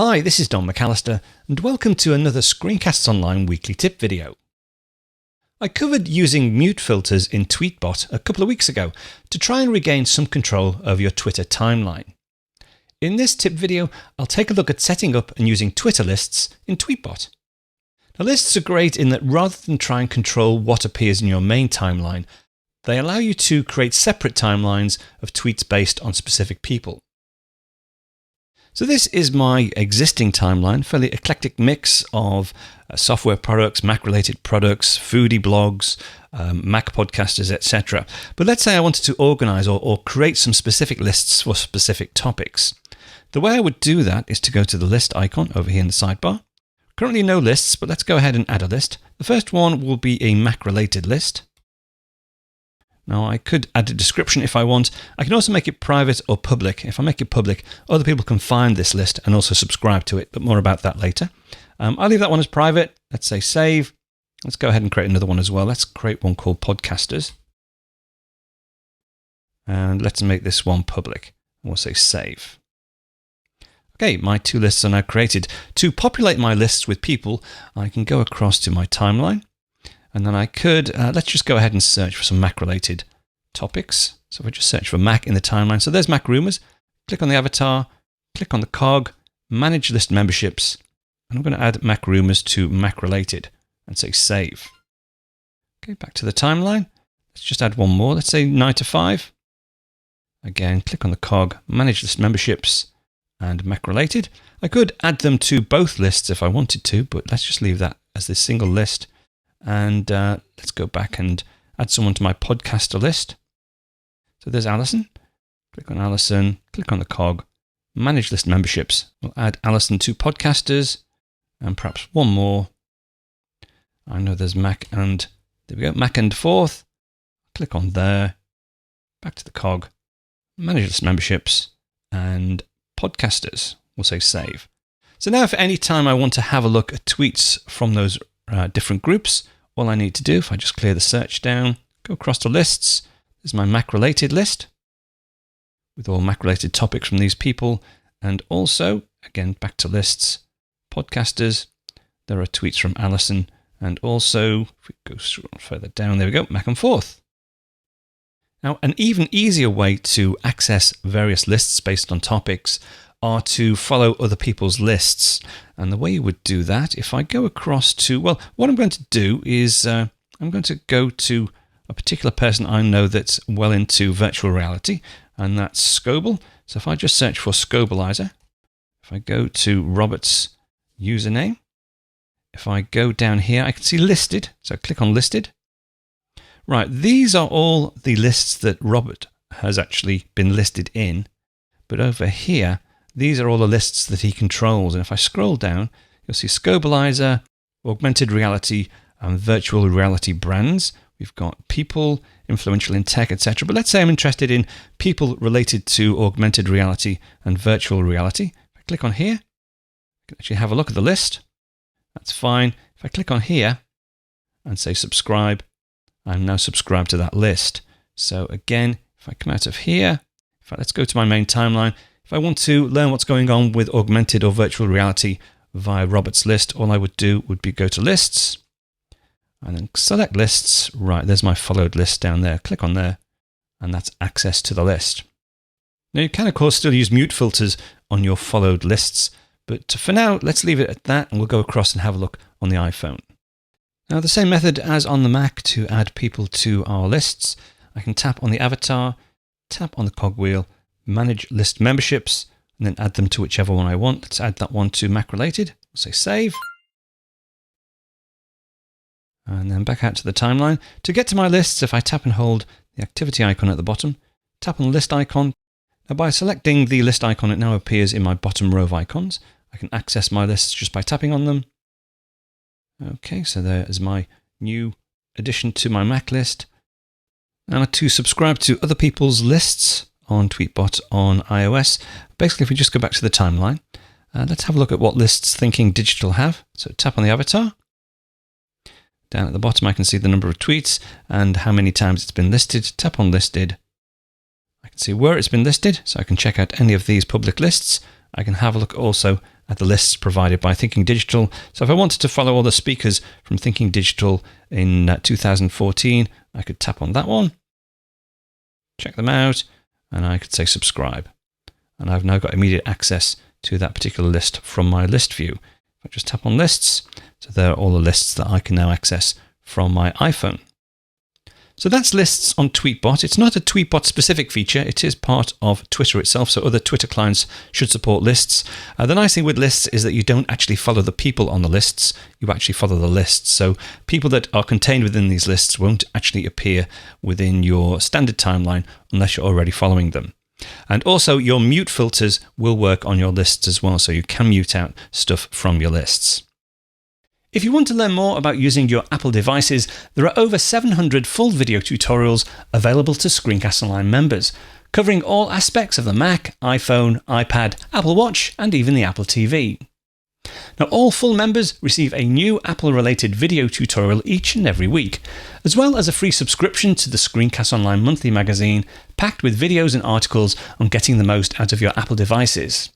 Hi, this is Don McAllister, and welcome to another ScreenCastsOnline weekly tip video. I covered using mute filters in Tweetbot a couple of weeks ago to try and regain some control over your Twitter timeline. In this tip video, I'll take a look at setting up and using Twitter lists in Tweetbot. Now, lists are great in that rather than try and control what appears in your main timeline, they allow you to create separate timelines of tweets based on specific people. So this is my existing timeline, fairly eclectic mix of software products, Mac-related products, foodie blogs, Mac podcasters, etc. But let's say I wanted to organize or create some specific lists for specific topics. The way I would do that is to go to the list icon over here in the sidebar. Currently no lists, but let's go ahead and add a list. The first one will be a Mac-related list. Now, I could add a description if I want. I can also make it private or public. If I make it public, other people can find this list and also subscribe to it, but more about that later. I'll leave that one as private. Let's say save. Let's go ahead and create another one as well. Let's create one called Podcasters. And let's make this one public. We'll say save. Okay, my two lists are now created. To populate my lists with people, I can go across to my timeline. And then I could, let's just go ahead and search for some Mac-related topics. So if I just search for Mac in the timeline. So there's Mac Rumors. Click on the avatar, click on the cog, manage list memberships. And I'm going to add Mac Rumors to Mac-related and say save. Okay, back to the timeline. Let's just add one more. Let's say 9 to 5. Again, click on the cog, manage list memberships and Mac-related. I could add them to both lists if I wanted to, but let's just leave that as this single list. And let's go back and add someone to my podcaster list. So there's Alison. Click on Alison, click on the cog, manage list memberships. We'll add Alison to podcasters and perhaps one more. I know there's Mac and, there we go, Mac and fourth. Click on there, back to the cog, manage list memberships and podcasters. We'll say save. So now if at any time I want to have a look at tweets from those different groups, all I need to do, if I just clear the search down, go across to lists, there's my Mac-related list with all Mac-related topics from these people. And also, again, back to lists, podcasters, there are tweets from Alison. And also, if we go further down, there we go, Mac and forth. Now, an even easier way to access various lists based on topics are to follow other people's lists. And the way you would do that, if I go across to, well, what I'm going to do is I'm going to go to a particular person I know that's well into virtual reality, and that's Scobel. So if I just search for Scobelizer, if I go to Robert's username, if I go down here, I can see listed. So click on listed. Right, these are all the lists that Robert has actually been listed in. But over here, these are all the lists that he controls. And if I scroll down, you'll see Scobelizer, augmented reality and virtual reality brands. We've got people, influential in tech, etc. But let's say I'm interested in people related to augmented reality and virtual reality. If I click on here, I can actually have a look at the list. That's fine. If I click on here and say subscribe, I'm now subscribed to that list. So again, if I come out of here, in fact, let's go to my main timeline. If I want to learn what's going on with augmented or virtual reality via Robert's list, all I would do would be go to lists and then select lists. Right, there's my followed list down there. Click on there and that's access to the list. Now you can of course still use mute filters on your followed lists, but for now, let's leave it at that and we'll go across and have a look on the iPhone. Now the same method as on the Mac to add people to our lists. I can tap on the avatar, tap on the cogwheel, manage list memberships, and then add them to whichever one I want. Let's add that one to Mac-related. We'll say save. And then back out to the timeline. To get to my lists, if I tap and hold the activity icon at the bottom, tap on the list icon. Now by selecting the list icon, it now appears in my bottom row of icons. I can access my lists just by tapping on them. Okay, so there is my new addition to my Mac list. Now to subscribe to other people's lists on Tweetbot on iOS. Basically, if we just go back to the timeline, let's have a look at what lists Thinking Digital have. So tap on the avatar. Down at the bottom, I can see the number of tweets and how many times it's been listed. Tap on listed. I can see where it's been listed, so I can check out any of these public lists. I can have a look also at the lists provided by Thinking Digital. So if I wanted to follow all the speakers from Thinking Digital in 2014, I could tap on that one, check them out, and I could say subscribe. And I've now got immediate access to that particular list from my list view. If I just tap on lists, so there are all the lists that I can now access from my iPhone. So that's lists on Tweetbot. It's not a Tweetbot specific feature. It is part of Twitter itself. So other Twitter clients should support lists. The nice thing with lists is that you don't actually follow the people on the lists. You actually follow the lists. So people that are contained within these lists won't actually appear within your standard timeline unless you're already following them. And also your mute filters will work on your lists as well. So you can mute out stuff from your lists. If you want to learn more about using your Apple devices, there are over 700 full video tutorials available to ScreenCastsOnline members, covering all aspects of the Mac, iPhone, iPad, Apple Watch, and even the Apple TV. Now, all full members receive a new Apple-related video tutorial each and every week, as well as a free subscription to the ScreenCastsOnline monthly magazine, packed with videos and articles on getting the most out of your Apple devices.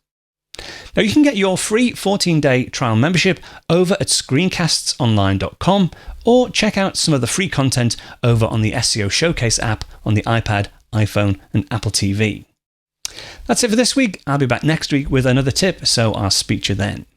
Now, you can get your free 14-day trial membership over at ScreenCastsOnline.com or check out some of the free content over on the SCO Showcase app on the iPad, iPhone, and Apple TV. That's it for this week. I'll be back next week with another tip, so I'll speak to you then.